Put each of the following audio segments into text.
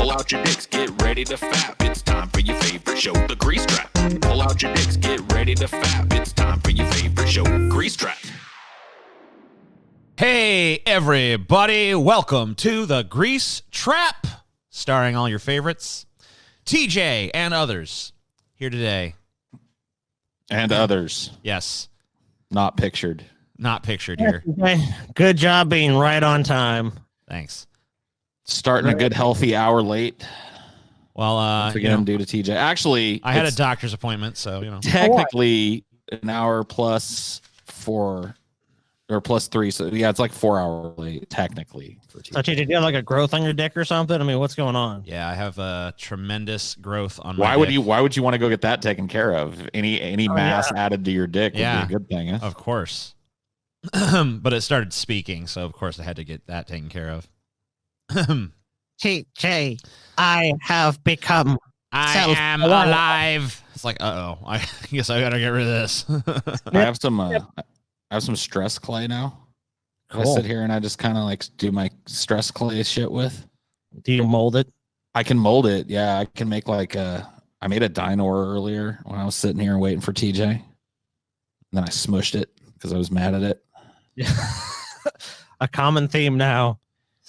Pull out your dicks, get ready to fap. It's time for your favorite show, The Grease Trap. Pull out your dicks, get ready to fap. It's time for your favorite show, Grease Trap. Hey, everybody. Welcome to The Grease Trap, starring all your favorites, TJ and others, here today. And others. Yes. Not pictured. Not pictured here. Okay. Good job being right on time. Thanks. Starting a good healthy hour late. Well, again, due to TJ. Actually, I had a doctor's appointment, so, you know. Technically, an hour plus 4 or plus 3. So, yeah, it's like 4 hours late, technically. For TJ. So, TJ, do you have like a growth on your dick or something? I mean, what's going on? Yeah, I have a tremendous growth on my Why would you want to go get that taken care of? Any mass added to your dick would be a good thing. Huh? Of course. But it started speaking, so of course I had to get that taken care of. TJ, I have become I am alive. It's like, I guess I gotta get rid of this. I have some stress clay now. Cool. I sit here and I just kind of like do my stress clay shit with. Do you mold it? I can mold it. Yeah, I can make like I made a dinosaur earlier when I was sitting here waiting for TJ. And then I smushed it because I was mad at it. Yeah. A common theme now.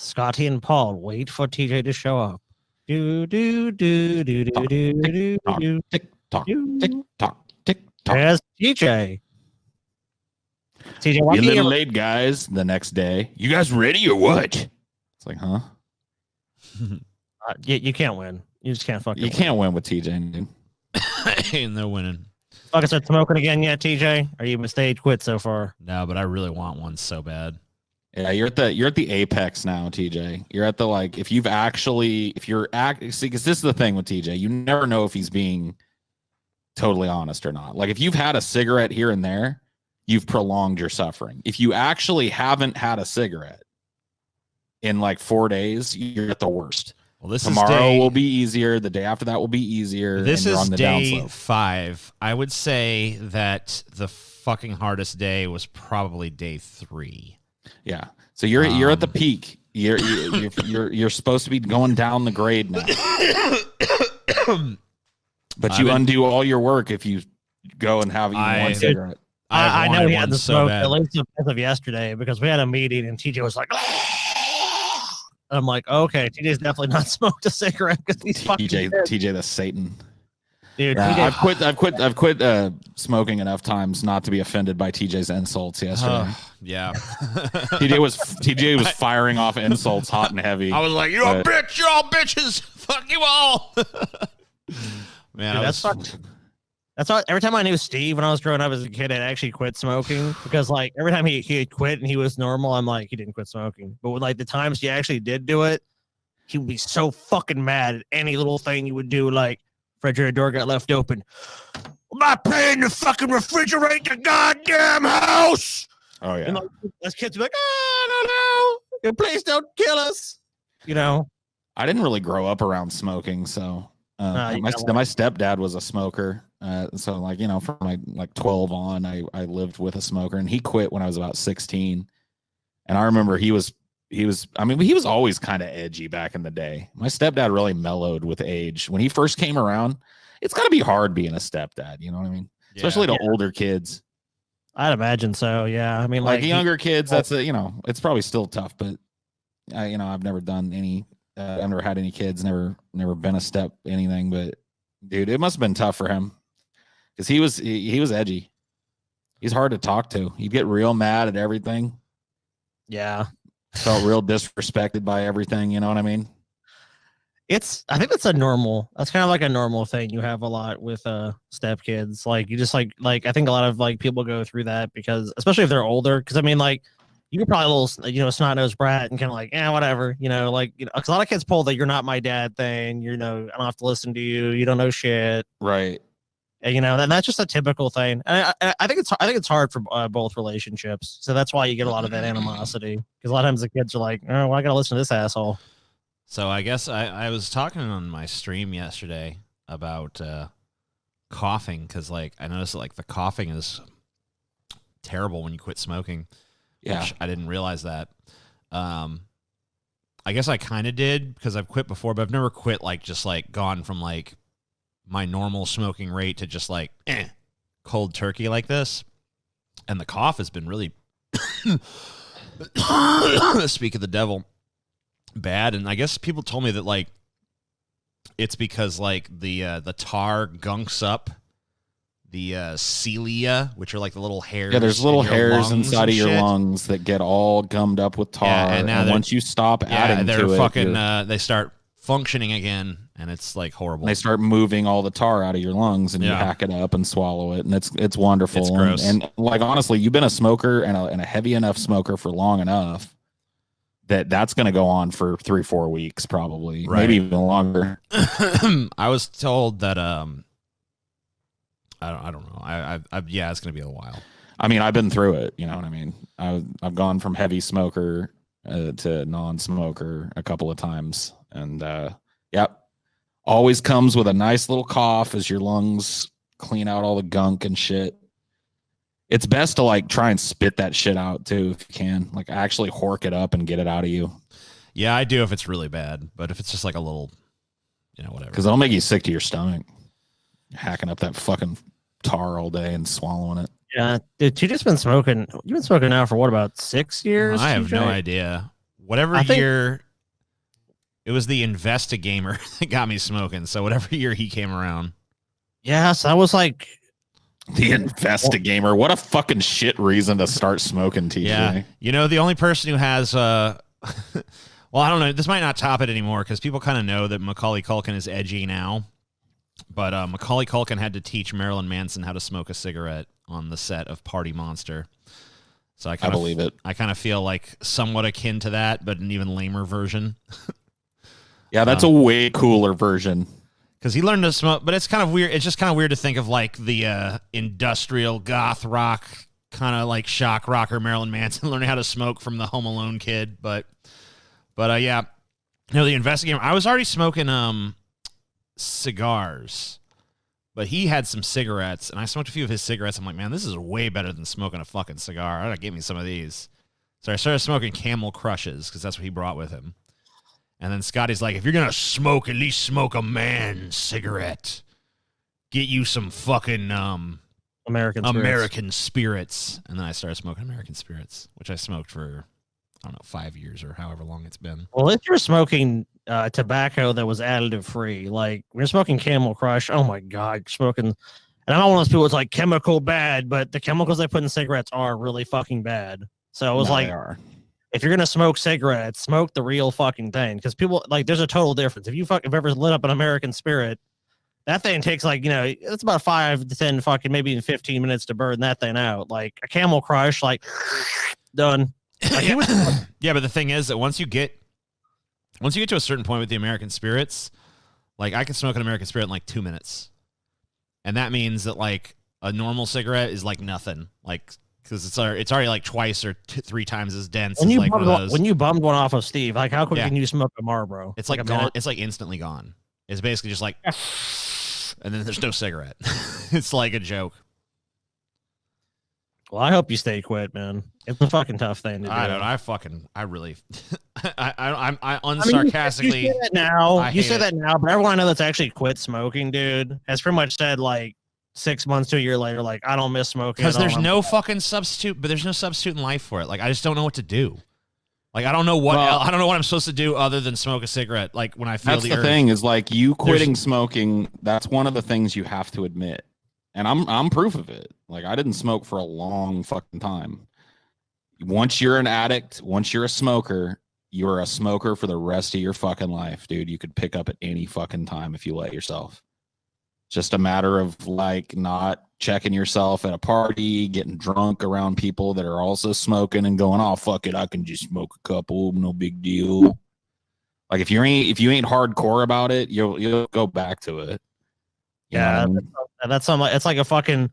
Scotty and Paul wait for TJ to show up. Do do do do do do do do. Tick tock, tick tock, tick tock. There's TJ. TJ, why a little late, guys. The next day, you guys ready or what? It's like, huh? You can't win. You just can't fucking. You can't win with TJ, dude. Ain't no winning. Like I said, smoking again yet, TJ? Are you stage quit so far? No, but I really want one so bad. Yeah, you're at the apex now, TJ. You're at the see, because this is the thing with TJ. You never know if he's being totally honest or not. Like if you've had a cigarette here and there, you've prolonged your suffering. If you actually haven't had a cigarette in like 4 days, you're at the worst. Well, tomorrow will be easier. The day after that will be easier. This is day 5. I would say that the fucking hardest day was probably day 3. Yeah. So you're at the peak. You're supposed to be going down the grade now. But you undo all your work if you go and have one cigarette. I know he had the smoke at least as of yesterday because we had a meeting and TJ was like, I'm like, okay, TJ's definitely not smoked a cigarette because he's fucking TJ the Satan. Dude, I've quit smoking enough times not to be offended by TJ's insults yesterday. Yeah. TJ was firing off insults hot and heavy. I was like, you're a bitch, you're all bitches. Fuck you all. Man, dude, that's why every time I knew Steve when I was growing up as a kid, I'd actually quit smoking because like every time he had quit and he was normal, I'm like, he didn't quit smoking. But with like the times he actually did do it, he would be so fucking mad at any little thing you would do, like refrigerator door got left open. I'm not paying to fucking refrigerate the goddamn house. Oh yeah. And like, as kids be like, oh no, please don't kill us. You know. I didn't really grow up around smoking, so my stepdad was a smoker. So like, you know, from like 12 on, I lived with a smoker and he quit when I was about 16. And I remember he was always kind of edgy back in the day. My stepdad really mellowed with age. When he first came around, it's got to be hard being a stepdad. You know what I mean? Yeah, especially to older kids. I'd imagine so. Yeah. I mean, like younger kids, it's probably still tough, but I've never done any, I've never had any kids, never been a step anything, but dude, it must've been tough for him because he was edgy. He's hard to talk to. He'd get real mad at everything. Yeah. Felt real disrespected by everything. You know what I mean? I think that's kind of like a normal thing you have a lot with step kids. Like you just like I think a lot of like people go through that because especially if they're older. Cause I mean, like you could probably a little, snot-nosed brat and kind of like, whatever, cause a lot of kids pull the, you're not my dad thing. I don't have to listen to you. You don't know shit. Right. And that's just a typical thing. And I think it's hard for both relationships. So that's why you get a lot of that animosity because a lot of times the kids are like, oh, well, I got to listen to this asshole. So I guess I was talking on my stream yesterday about coughing because like I noticed that, like the coughing is terrible when you quit smoking. Yeah, which I didn't realize that. I guess I kind of did because I've quit before, but I've never quit like just like gone from like my normal smoking rate to just like cold turkey like this. And the cough has been really, speak of the devil, bad. And I guess people told me that like it's because like the tar gunks up the cilia, which are like the little hairs. Yeah, there's little hairs inside of your shit. lungs that get all gummed up with tar. Yeah, and now once you stop adding they're to fucking, it, they start functioning again, and it's like horrible. they start moving all the tar out of your lungs, and you hack it up and swallow it, and it's wonderful. It's gross. And like honestly, you've been a smoker and a heavy enough smoker for long enough that's going to go on for 3-4 weeks, probably, maybe even longer. I was told that I don't know. Yeah, it's going to be a while. I mean, I've been through it. You know what I mean? I've gone from heavy smoker to non-smoker a couple of times, and always comes with a nice little cough as your lungs clean out all the gunk and shit. It's best to like try and spit that shit out too if you can. Like actually hork it up and get it out of you. Yeah, I do if it's really bad, but if it's just like a little, whatever. Because it'll make you sick to your stomach. Hacking up that fucking tar all day and swallowing it. Yeah, dude, you've been smoking now for what, about 6 years? I have no idea. Whatever year, it was the Investigamer that got me smoking. So whatever year he came around. Yes, I was like... The Investigamer. What a fucking shit reason to start smoking, TJ. Yeah. The only person who has... well, I don't know. This might not top it anymore because people kind of know that Macaulay Culkin is edgy now. But Macaulay Culkin had to teach Marilyn Manson how to smoke a cigarette on the set of Party Monster. So I believe it. I kind of feel like somewhat akin to that, but an even lamer version. Yeah, that's a way cooler version. Because he learned to smoke, but it's kind of weird. It's just kind of weird to think of like the industrial goth rock kind of like shock rocker Marilyn Manson learning how to smoke from the Home Alone kid. But yeah, the Investigator. I was already smoking cigars, but he had some cigarettes, and I smoked a few of his cigarettes. I'm like, man, this is way better than smoking a fucking cigar. I gotta give me some of these. So I started smoking Camel Crushes because that's what he brought with him. And then Scotty's like, if you're gonna smoke, at least smoke a man's cigarette. Get you some fucking American spirits. And then I started smoking American Spirits, which I smoked for, I don't know, 5 years or however long it's been. Well, if you're smoking tobacco that was additive free, like when you're smoking Camel Crush, oh my God, smoking. And I'm not one of those people that's like chemical bad, but the chemicals they put in cigarettes are really fucking bad. So it was if you're gonna smoke cigarettes, smoke the real fucking thing. Because people like, there's a total difference. If you have ever lit up an American Spirit, that thing takes like, it's about 5 to 10 fucking maybe even 15 minutes to burn that thing out. Like a Camel Crush, like done. Like, yeah, but the thing is that once you get to a certain point with the American Spirits, like I can smoke an American Spirit in like 2 minutes, and that means that like a normal cigarette is like nothing, like because it's already like twice or 3 times as dense. When you bummed one off of Steve, like how quick can you smoke a Marlboro? It's like gone. It's like instantly gone. It's basically just like, and then there's no cigarette. It's like a joke. Well, I hope you stay quit, man. It's a fucking tough thing to do. I don't. I really. I unsarcastically. You say that now. You say that now, but everyone I know that's actually quit smoking, dude, has pretty much said like 6 months to a year later, like I don't miss smoking. Because there's no fucking substitute, but there's no substitute in life for it. Like I just don't know what to do. Like I don't know what I don't know what I'm supposed to do other than smoke a cigarette. Like when I feel that's the urge. thing is like you quitting smoking. That's one of the things you have to admit. And I'm proof of it. Like I didn't smoke for a long fucking time. Once you're an addict, once you're a smoker, you're a smoker for the rest of your fucking life, dude. You could pick up at any fucking time if you let yourself. Just a matter of like not checking yourself at a party, getting drunk around people that are also smoking and going, oh fuck it, I can just smoke a couple, no big deal. Like if you ain't hardcore about it, you'll go back to it. Yeah, that's something. It's like a fucking,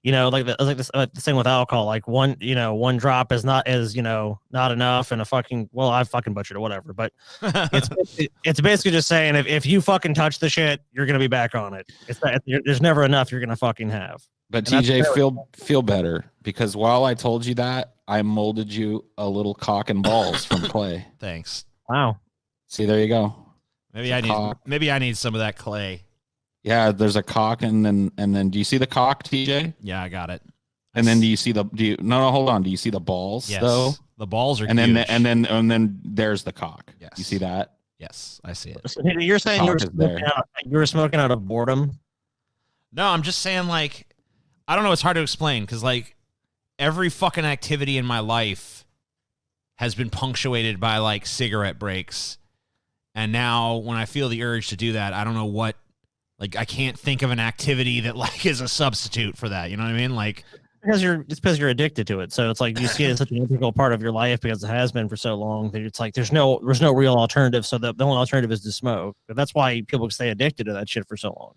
like the thing with alcohol. Like one drop is not not enough, and I fucking butchered it, whatever. But it's basically just saying if you fucking touch the shit, you're gonna be back on it. There's never enough you're gonna fucking have. But TJ, feel better because while I told you that, I molded you a little cock and balls from clay. Thanks. Wow. See, there you go. Maybe I need some of that clay. Yeah, there's a cock, and then do you see the cock, TJ? Yeah, I got it. And then do you see no, hold on. Do you see the balls Yes. though? The balls are and huge. then there's the cock. Yes. You see that? Yes, I see it. So you're saying you were smoking out of boredom? No, I'm just saying, like, I don't know. It's hard to explain because, like, every fucking activity in my life has been punctuated by, like, cigarette breaks. And now when I feel the urge to do that, I don't know what, like, I can't think of an activity that, like, is a substitute for that. You know what I mean? Like, it's because you're addicted to it. So it's like you see it as such an integral part of your life because it has been for so long that it's like there's no real alternative. So the only alternative is to smoke. But that's why people stay addicted to that shit for so long.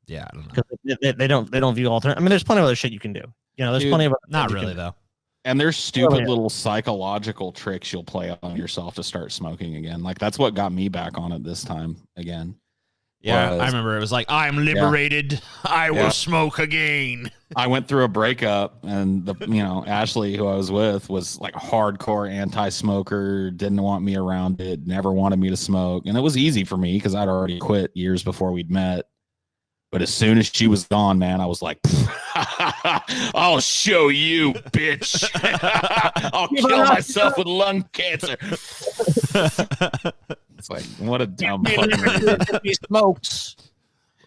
Yeah, I don't know. Because they don't view alternative. I mean, there's plenty of other shit you can do. You know, there's plenty of not really though. And there's stupid little psychological tricks you'll play on yourself to start smoking again. Like that's what got me back on it this time again. Yeah, I remember it was like, I'm liberated. Yeah. I will smoke again. I went through a breakup, and Ashley, who I was with, was like a hardcore anti-smoker, didn't want me around it, never wanted me to smoke. And it was easy for me because I'd already quit years before we'd met. But as soon as she was gone, man, I was like, I'll show you, bitch. I'll kill myself with lung cancer. It's like, what a dumb fucking he smokes.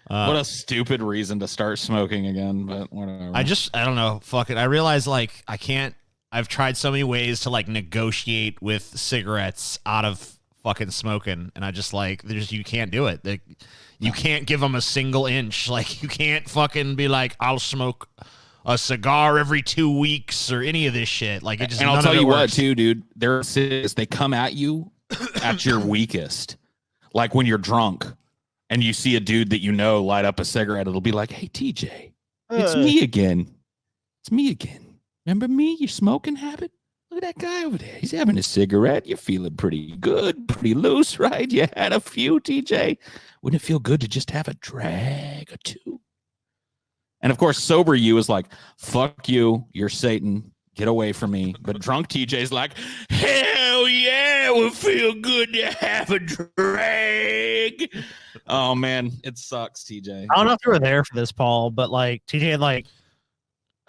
What a stupid reason to start smoking again, but whatever. I don't know. Fuck it. I realize, like, I've tried so many ways to, like, negotiate with cigarettes out of fucking smoking, and I just, like, you can't do it. You can't give them a single inch. Like, you can't fucking be like, I'll smoke a cigar every 2 weeks or any of this shit. Like, it just, and I'll tell you what, too, dude, they come at you at your weakest. Like when you're drunk and you see a dude that you know light up a cigarette, it'll be like, hey, TJ, it's me again. It's me again. Remember me? Your smoking habit? Look at that guy over there. He's having a cigarette. You're feeling pretty good, pretty loose, right? You had a few, TJ. Wouldn't it feel good to just have a drag or two? And of course, sober you is like, fuck you. You're Satan. Get away from me. But drunk TJ's like, hell yeah, it would feel good to have a drag. Oh, man. It sucks, TJ. I don't know if you were there for this, Paul, but like TJ had like,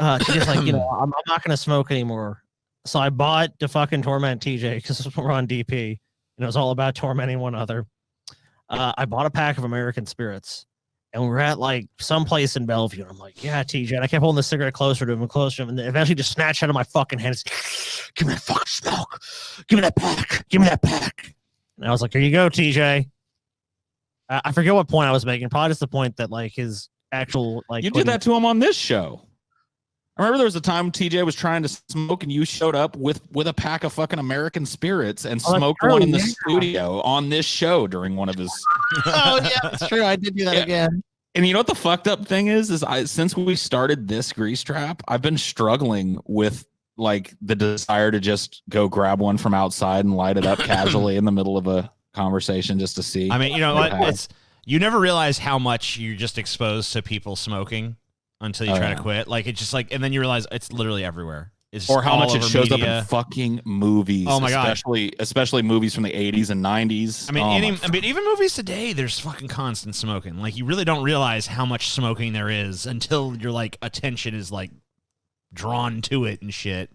TJ's like, I'm not going to smoke anymore. So I bought to fucking torment TJ because we're on DP and it was all about tormenting one another. I bought a pack of American Spirits and we were at like some place in Bellevue. And I'm like, yeah, TJ. And I kept holding the cigarette closer to him and closer to him. And then eventually just snatched out of my fucking hands. Give me that fucking smoke. Give me that pack. Give me that pack. And I was like, here you go, TJ. I forget what point I was making. Probably just the point that like his actual like. You did that to him on this show. I remember there was a time TJ was trying to smoke and you showed up with a pack of fucking American Spirits and smoked one in the studio on this show during one of his. Oh yeah, that's true. I did do that again. And you know what the fucked up thing is since we started this grease trap, I've been struggling with like the desire to just go grab one from outside and light it up casually in the middle of a conversation just to see. I mean, you know what? You never realize how much you're just exposed to people smoking until you try to quit. Like, it's just like, and then you realize it's literally everywhere. It's or how much it shows media. up in fucking movies. Oh my god, especially movies from the 80s and 90s. I mean, even movies today, there's fucking constant smoking. Like, you really don't realize how much smoking there is until your like attention is like drawn to it and shit.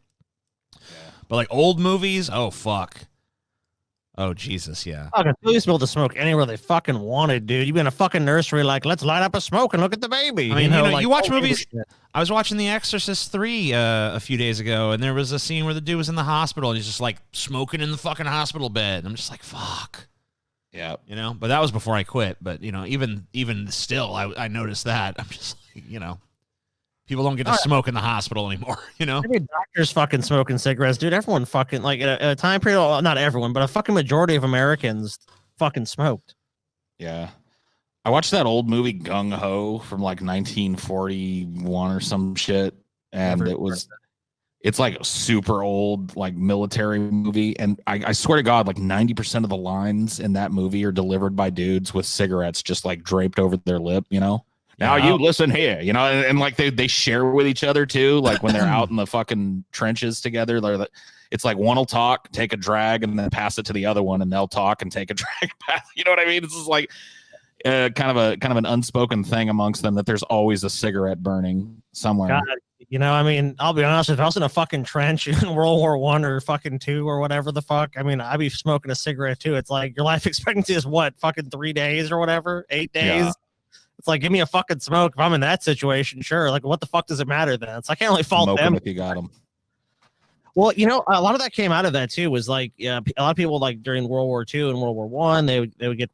Yeah. But like old movies, oh fuck. Oh, Jesus, yeah. Fucking police be able to smoke anywhere they fucking wanted, dude. You be in a fucking nursery, like, let's light up a smoke and look at the baby. I mean, like, you watch movies. I was watching The Exorcist 3 a few days ago, and there was a scene where the dude was in the hospital, and he's just, like, smoking in the fucking hospital bed. I'm just like, fuck. Yeah. You know? But that was before I quit. But, even still, I noticed that. I'm just like, people don't get to smoke in the hospital anymore, Every doctor's fucking smoking cigarettes, dude. Everyone fucking, like, at a time period, well, not everyone, but a fucking majority of Americans fucking smoked. Yeah. I watched that old movie Gung Ho from like 1941 or some shit. And it's like a super old, like military movie. And I swear to God, like 90% of the lines in that movie are delivered by dudes with cigarettes just like draped over their lip, Now you listen here, and like they share with each other too. Like when they're out in the fucking trenches together, it's like one will talk, take a drag, and then pass it to the other one, and they'll talk and take a drag. You know what I mean? It's just like kind of an unspoken thing amongst them that there's always a cigarette burning somewhere. God, you know, I mean, I'll be honest, if I was in a fucking trench in World War I or fucking II or whatever the fuck, I mean, I'd be smoking a cigarette too. It's like your life expectancy is what, fucking 3 days or whatever, 8 days. Yeah. It's like, give me a fucking smoke. If I'm in that situation, sure. Like, what the fuck does it matter then? It's like, I can't really fault Smoke them if you got them. Well, you know, a lot of that came out of that too. Was like, yeah, a lot of people like during World War II and World War I, they would get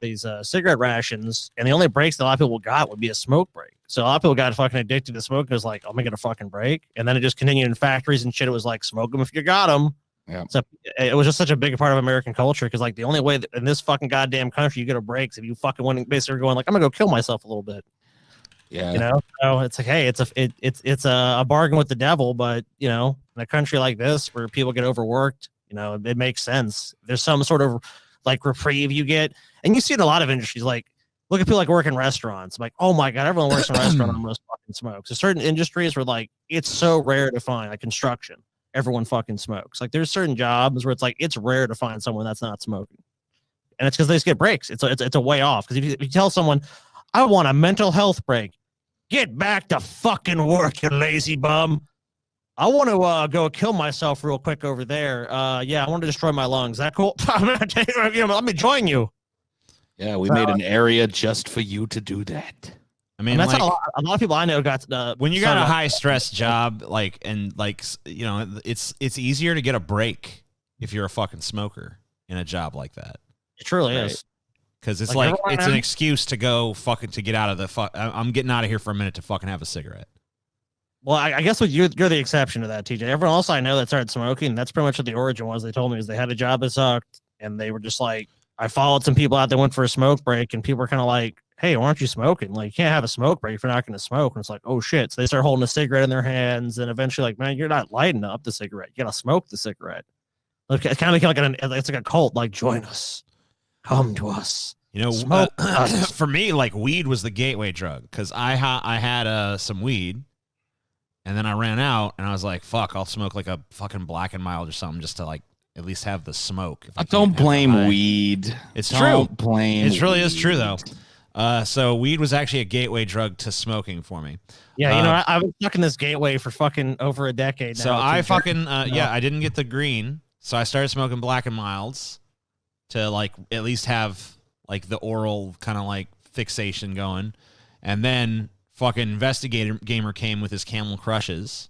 these cigarette rations, and the only breaks that a lot of people got would be a smoke break. So a lot of people got fucking addicted to smoking. It was like, I'm gonna get a fucking break, and then it just continued in factories and shit. It was like, smoke them if you got them. Yeah. So it was just such a big part of American culture because like the only way that in this fucking goddamn country you get a break is if you fucking want to basically going like, I'm gonna go kill myself a little bit. Yeah, you know, so it's like, hey, it's a bargain with the devil, but you know, in a country like this where people get overworked, you know, it makes sense. There's some sort of like reprieve you get, and you see it in a lot of industries. Like, look at people like work in restaurants. I'm like, oh my god, everyone works in a restaurant almost fucking smokes. There's certain industries where like it's so rare to find, like construction, everyone fucking smokes. Like, there's certain jobs where it's like it's rare to find someone that's not smoking, and it's because they just get breaks. It's a way off. Because if you tell someone, I want a mental health break. Get back to fucking work, you lazy bum. I want to go kill myself real quick over there. Yeah, I want to destroy my lungs. Is that cool? Let me join you. Yeah, we made an area just for you to do that. I mean, that's like, a lot of people I know got when you got a high stress job, like, and like, you know, it's easier to get a break if you're a fucking smoker in a job like that. It truly is. Because it's like it's an excuse to go fucking to get out of the I'm getting out of here for a minute to fucking have a cigarette. Well, I guess you're the exception to that, TJ. Everyone else I know that started smoking, that's pretty much what the origin was. They told me is they had a job that sucked, and they were just like, I followed some people out that went for a smoke break, and people were kind of like, hey, why aren't you smoking? Like, you can't have a smoke break if you're not going to smoke. And it's like, oh shit. So they start holding a cigarette in their hands, and eventually, like, man, you're not lighting up the cigarette. You got to smoke the cigarette. Like, it's kind of like it's like a cult. Like, join us, come to us. You know, for me, like, weed was the gateway drug because I had some weed, and then I ran out, and I was like, fuck, I'll smoke like a fucking Black and Mild or something just to like at least have the smoke. I don't blame weed. It's don't true. Blame it really weed. is true though. So weed was actually a gateway drug to smoking for me. Yeah, you know, I was stuck in this gateway for fucking over a decade now. So I fucking I didn't get the green, so I started smoking Black and Milds to like at least have like the oral kind of like fixation going. And then fucking Investigator Gamer came with his Camel Crushes,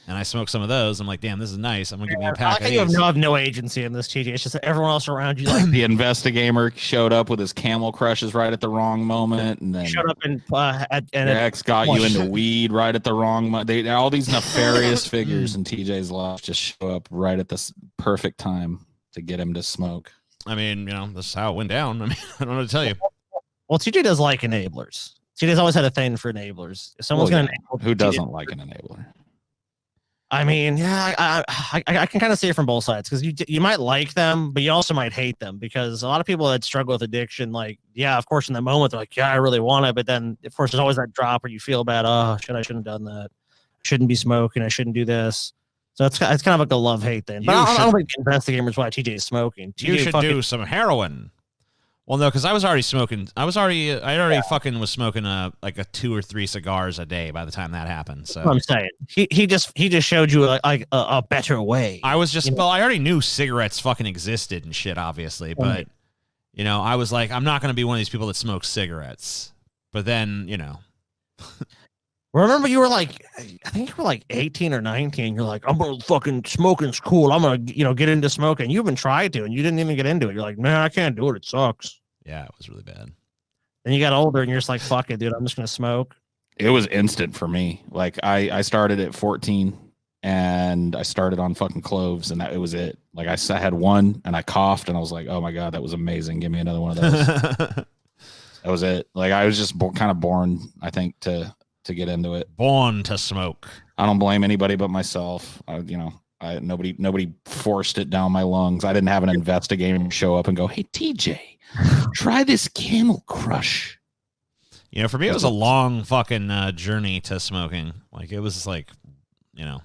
and I smoked some of those. I'm like, damn, this is nice. I'm gonna give me a pack of these. You have no agency in this, TJ. It's just that everyone else around you, like the Investigator showed up with his Camel Crushes right at the wrong moment, and then showed up and your ex got you into weed right at the wrong moment. All these nefarious figures in TJ's life just show up right at this perfect time to get him to smoke. I mean, you know, this is how it went down. I mean, I don't know what to tell you. Well, TJ does like enablers. TJ's always had a thing for enablers. If someone's going to enable, who doesn't like an enabler? I mean, yeah, I can kind of see it from both sides because you might like them, but you also might hate them because a lot of people that struggle with addiction, like, yeah, of course, in the moment, they're like, yeah, I really want it. But then, of course, there's always that drop where you feel bad. Oh, shit, I shouldn't have done that. I shouldn't be smoking. I shouldn't do this. So it's kind of like a love-hate thing. But I don't think Investigator's why TJ is smoking. You should do some heroin. Well, no, because I was already smoking. I already fucking was smoking like 2 or 3 cigars a day by the time that happened. So that's what I'm saying he just showed you like a better way. I was just I already knew cigarettes fucking existed and shit, obviously, but you know, I was like, I'm not gonna be one of these people that smokes cigarettes. But then, you know. Remember, you were like, I think you were like 18 or 19. You're like, I'm gonna fucking smoking's cool. I'm gonna, get into smoking. You even tried to, and you didn't even get into it. You're like, man, I can't do it. It sucks. Yeah, it was really bad. Then you got older, and you're just like, fuck it, dude. I'm just gonna smoke. It was instant for me. Like I started at 14, and I started on fucking cloves, and it was it. Like I had one, and I coughed, and I was like, oh my god, that was amazing. Give me another one of those. That was it. Like I was just kind of born, I think, to get into it. Born to smoke. I don't blame anybody but myself. Nobody forced it down my lungs. I didn't have an investigator show up and go, hey, TJ, try this Camel Crush. You know, for me, it was a long fucking journey to smoking. Like, it was like, you know,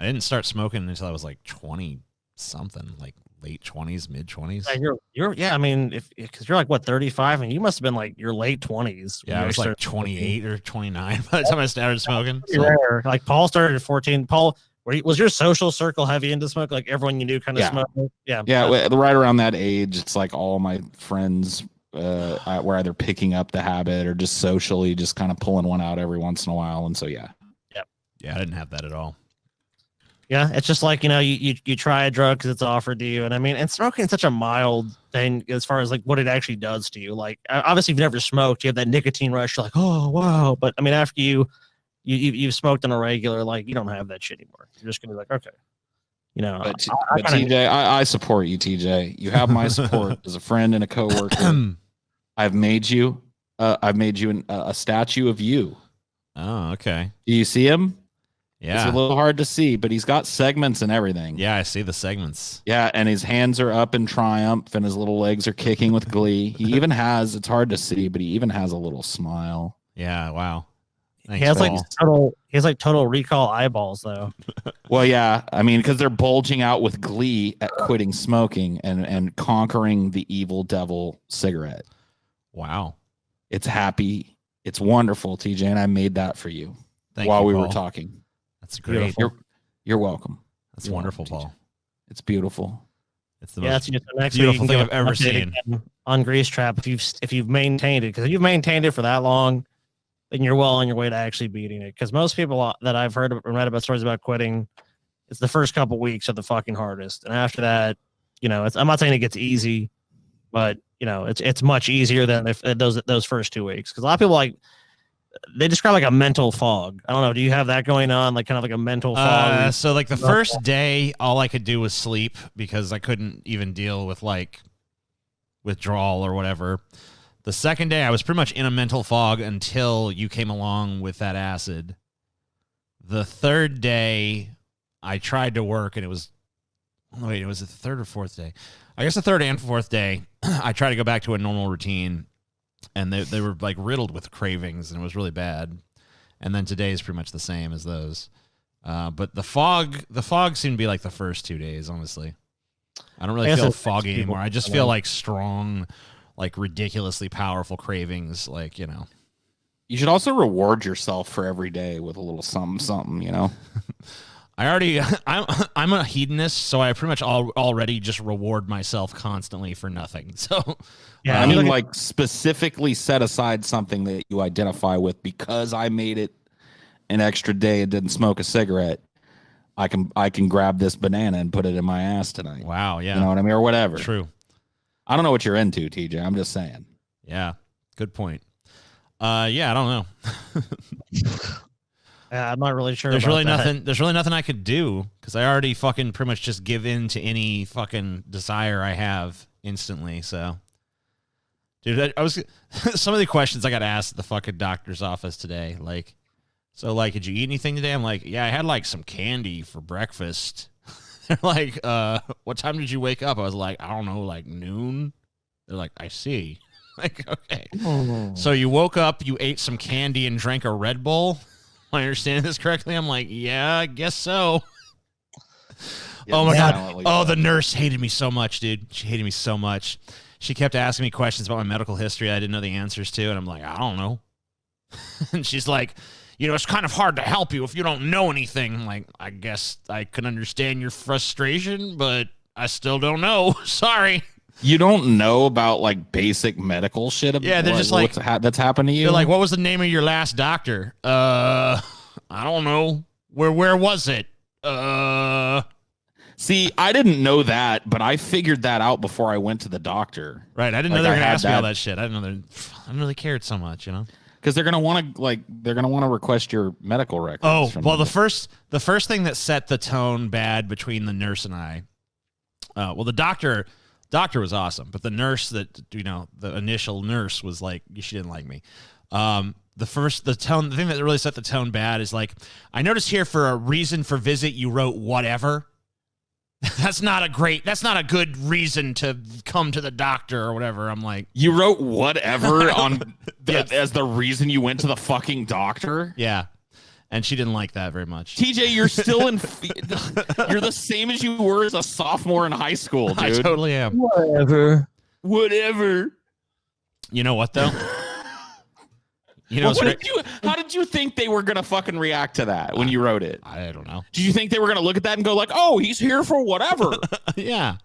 I didn't start smoking until I was like 20 something, like late 20s, mid 20s. Yeah, I mean, because you're like what 35, and you must have been like your late 20s. Yeah, I was like 28 or 29 by the time I started smoking. So. Rare. Like Paul started at 14. Paul, was your social circle heavy into smoke? Like everyone you knew kind of smoked? Yeah. Right around that age, it's like all my friends were either picking up the habit or just socially just kind of pulling one out every once in a while. And so, yeah, I didn't have that at all. Yeah, it's just like, you try a drug because it's offered to you. And I mean, and smoking is such a mild thing as far as like what it actually does to you. Like, obviously, if you've never smoked, you have that nicotine rush. You're like, oh, wow. But I mean, after you've smoked on a regular, like, you don't have that shit anymore. You're just going to be like, okay. But TJ, I support you, TJ. You have my support as a friend and a coworker. I've made you a statue of you. Oh, okay. Do you see him? Yeah. It's a little hard to see, but he's got segments and everything. Yeah, I see the segments. Yeah, and his hands are up in triumph and his little legs are kicking with glee. He even has, it's hard to see, but he even has a little smile. Yeah, wow. Thanks, he has like total recall eyeballs though. Well, yeah, I mean, because they're bulging out with glee at quitting smoking and conquering the evil devil cigarette. Wow. It's happy. It's wonderful, TJ, and I made that for you Thank while you, we Paul. were talking. That's great. You're welcome. That's wonderful, Paul. It's beautiful. It's the most next beautiful thing I've ever seen on Grease Trap. If you've maintained it, because if you've maintained it for that long, then you're well on your way to actually beating it. Because most people that I've heard and read about stories about quitting, it's the first couple weeks are the fucking hardest, and after that, I'm not saying it gets easy, but it's much easier than those first 2 weeks. Because a lot of people they describe like a mental fog. I don't know. Do you have that going on? Like kind of like a mental fog? So like the first day, all I could do was sleep because I couldn't even deal with like withdrawal or whatever. The second day, I was pretty much in a mental fog until you came along with that acid. The third day, I tried to work and it was the third or fourth day? I guess the third and fourth day, I tried to go back to a normal routine. And they were like riddled with cravings, and it was really bad. And then today is pretty much the same as those. But the fog seemed to be like the first 2 days. Honestly, I don't really feel foggy anymore. I just feel like strong, like ridiculously powerful cravings. Like you should also reward yourself for every day with a little something. I'm a hedonist, so I pretty much already just reward myself constantly for nothing. So yeah, I mean, like specifically set aside something that you identify with. Because I made it an extra day and didn't smoke a cigarette, I can grab this banana and put it in my ass tonight. Wow, yeah, you know what I mean, or whatever. True. I don't know what you're into, TJ. I'm just saying. Yeah, good point. Yeah, I don't know. I'm not really sure. There's really nothing I could do because I already fucking pretty much just give in to any fucking desire I have instantly. So, dude, I was some of the questions I got asked at the fucking doctor's office today. Like, did you eat anything today? I'm like, yeah, I had like some candy for breakfast. They're like, what time did you wake up? I was like, I don't know, like noon. They're like, I see. Like, okay. So you woke up, you ate some candy and drank a Red Bull. Am I understanding this correctly? I'm like, yeah, I guess so. Yeah, oh my God. Oh, the nurse hated me so much, dude. She hated me so much. She kept asking me questions about my medical history I didn't know the answers to. And I'm like, I don't know. And she's like, it's kind of hard to help you if you don't know anything. I'm like, I guess I can understand your frustration, but I still don't know. Sorry. You don't know about like basic medical shit? Yeah, they're just like, that's happened to you? They're like, what was the name of your last doctor? I don't know. Where was it? See, I didn't know that, but I figured that out before I went to the doctor. Right. I didn't know they were going to ask me all that shit. I didn't know I didn't really cared so much, Because they're gonna want to request your medical records. Oh, well, the first thing that set the tone bad between the nurse and I, the doctor was awesome, but the nurse the initial nurse was like, she didn't like me. The thing that really set the tone bad is like, I noticed here for a reason for visit you wrote whatever. That's not a good reason to come to the doctor or whatever. I'm like, you wrote whatever on as the reason you went to the fucking doctor? Yeah. And she didn't like that very much. TJ, you're still in. You're the same as you were as a sophomore in high school, dude. I totally am. Whatever. You know what though? You know, how did you think they were gonna fucking react to that when you wrote it? I don't know. Did you think they were gonna look at that and go like, "Oh, he's here for whatever"? Yeah.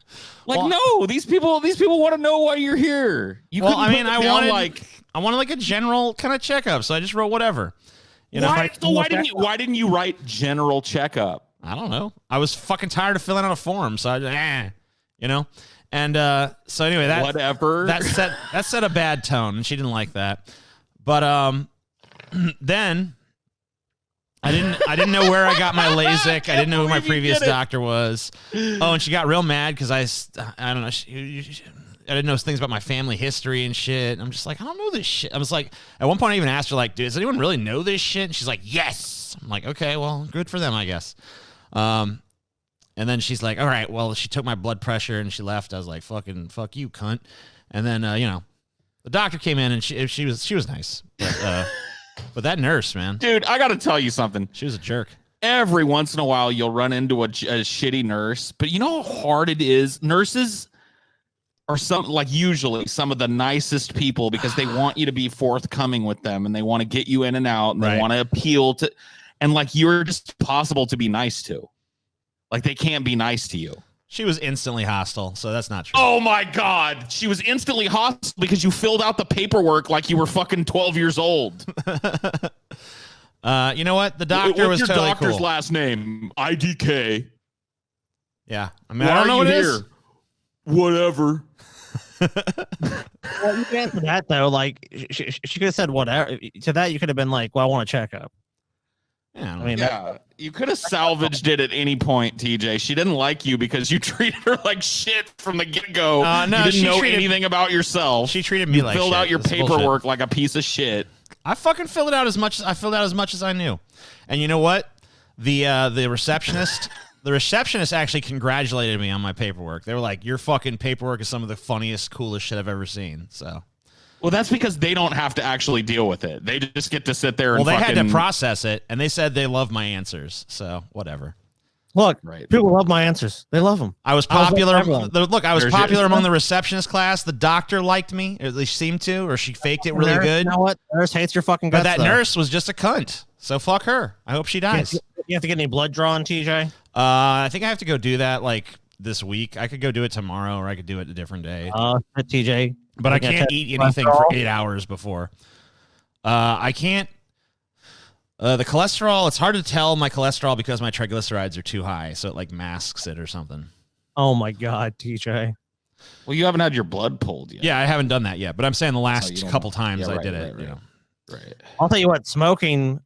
Like, no, these people want to know why you're here. I wanted like a general kind of checkup, so I just wrote whatever. You know, why didn't you write general checkup? I don't know. I was fucking tired of filling out a form, so I just, you know. And so anyway, that set a bad tone, and she didn't like that. But then I didn't know where I got my LASIK. I didn't know who my previous doctor was. Oh, and she got real mad because I don't know. I didn't know things about my family history and shit. And I'm just like, I don't know this shit. I was like, at one point I even asked her, like, dude, does anyone really know this shit? And she's like, yes. I'm like, okay, well, good for them, I guess. And then she's like, all right, well, she took my blood pressure and she left. I was like, fuck you, cunt. And then, you know, the doctor came in and she was nice. But that nurse, man. Dude, I got to tell you something. She was a jerk. Every once in a while, you'll run into a shitty nurse. But you know how hard it is? Nurses are usually some of the nicest people because they want you to be forthcoming with them and they want to get you in and out and they want to appeal to, and like you're just possible to be nice to. Like they can't be nice to you. She was instantly hostile, so that's not true. Oh my God. She was instantly hostile because you filled out the paperwork like you were fucking 12 years old. You know what? The doctor was totally cool. What's your doctor's last name? IDK. Yeah. I mean, I don't know what it is. Whatever. Well, you can answer that though. Like she could have said whatever. To that, you could have been like, "Well, I want to check up." Yeah, I mean, you could have salvaged it at any point, TJ. She didn't like you because you treated her like shit from the get-go. No, you didn't know anything about yourself. She treated me like shit. Filled out your paperwork like a piece of shit. I fucking filled out as much as I knew. And you know what? The receptionist. The receptionist actually congratulated me on my paperwork. They were like, your fucking paperwork is some of the funniest, coolest shit I've ever seen. So, well, that's because they don't have to actually deal with it. They just get to sit there and they had to process it, and they said they love my answers. So, whatever. Look, people love my answers. They love them. I was popular. I was popular among the receptionist class. The doctor liked me. Or at least seeed to, or she faked it really good. You know what? Nurse hates your fucking guts. But that nurse was just a cunt. So, fuck her. I hope she dies. You have to get any blood drawn, TJ? I think I have to go do that like this week. I could go do it tomorrow, or I could do it a different day. TJ. But I can't eat anything for 8 hours before. I can't. The cholesterol, it's hard to tell my cholesterol because my triglycerides are too high, so it like masks it or something. Oh my God, TJ. Well, you haven't had your blood pulled yet. Yeah, I haven't done that yet, but I'm saying the last couple times I did it. Right. You know. Right. I'll tell you what, smoking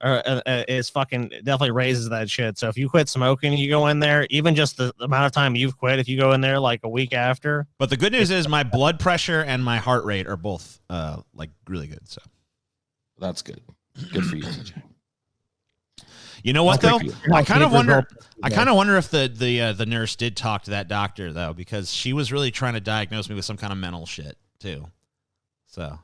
is fucking definitely raises that shit. So if you quit smoking, you go in there, even just the amount of time you've quit, if you go in there like a week after. But the good news is my blood pressure and my heart rate are both like really good. So that's good. Good for you, TJ. You know what though? I kind of wonder. I kind of wonder if the nurse did talk to that doctor though, because she was really trying to diagnose me with some kind of mental shit too. So.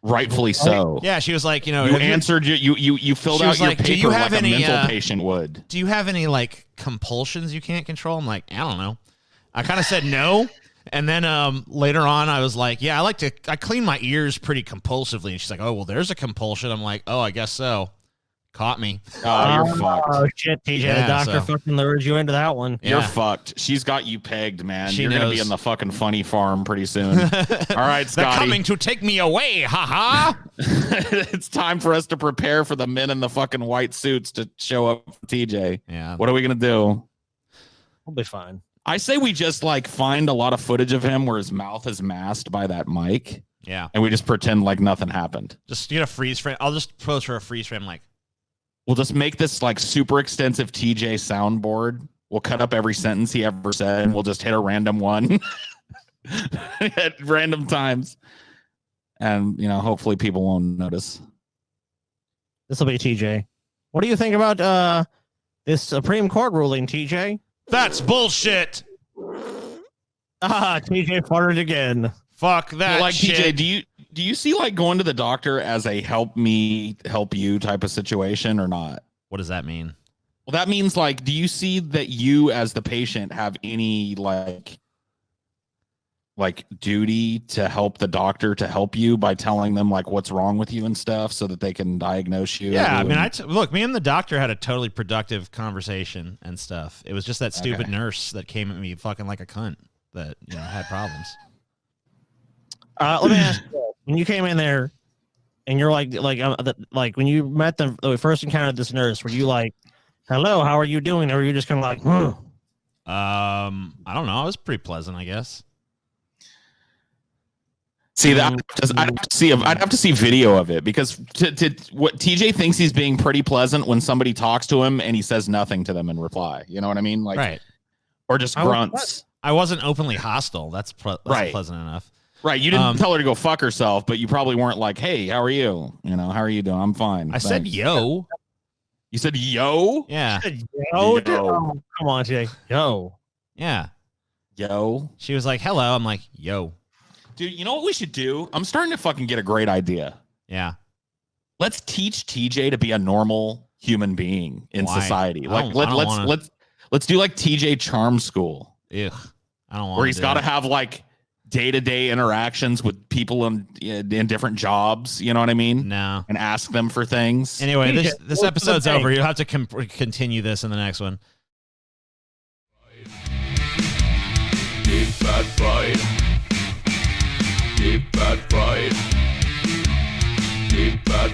Rightfully so. Yeah, she was like, you know, you answered you filled out your paper like a mental patient would. Do you have any like compulsions you can't control? I'm like, I don't know. I kind of said no, and then later on I was like, yeah, I clean my ears pretty compulsively, and she's like, oh well, there's a compulsion. I'm like, oh, I guess so. Caught me. Oh, you're fucked. Oh shit, TJ, the doctor fucking lured you into that one. You're fucked. She's got you pegged, man. You're gonna be in the fucking funny farm pretty soon. All right, Scotty. They're coming to take me away, haha. It's time for us to prepare for the men in the fucking white suits to show up for TJ. Yeah. What are we gonna do? We'll be fine. I say we just like find a lot of footage of him where his mouth is masked by that mic. Yeah. And we just pretend like nothing happened. Just get a freeze frame. I'll just post for a freeze frame like. We'll just make this like super extensive TJ soundboard. We'll cut up every sentence he ever said, and we'll just hit a random one at random times. And, you know, hopefully people won't notice. This will be TJ. What do you think about this Supreme Court ruling, TJ? That's bullshit. TJ farted again. Fuck that like shit. TJ, you see like going to the doctor as a help me help you type of situation or not? What does that mean? Well, that means like, do you see that you as the patient have any like duty to help the doctor to help you by telling them like what's wrong with you and stuff so that they can diagnose you? Yeah, I mean, look, me and the doctor had a totally productive conversation and stuff. It was just that stupid nurse that came at me fucking like a cunt that, you know, had problems. Let me ask you, when you came in there and you're like when you met them, when we first encountered this nurse, were you like, hello, how are you doing? Or were you just kind of like, I don't know. I was pretty pleasant, I guess. See that I'd have to see video of it because what TJ thinks he's being pretty pleasant when somebody talks to him and he says nothing to them in reply. You know what I mean? Like, right. Or just grunts. I wasn't openly hostile. That's right. Pleasant enough. Right. You didn't tell her to go fuck herself, but you probably weren't like, hey, how are you? You know, how are you doing? I'm fine. I said, yo. You said, yo? Yeah. Yo. Oh, come on, TJ. Yo. Yeah. Yo. She was like, hello. I'm like, yo. Dude, you know what we should do? I'm starting to fucking get a great idea. Yeah. Let's teach TJ to be a normal human being in society. Like let's do like TJ Charm School. Ugh. I don't want where he's got to have like day-to-day interactions with people in different jobs, you know what I mean? No. And ask them for things. Anyway, this episode's over. You'll have to continue this in the next one. Deep fat fried. Deep fat fried. Deep fat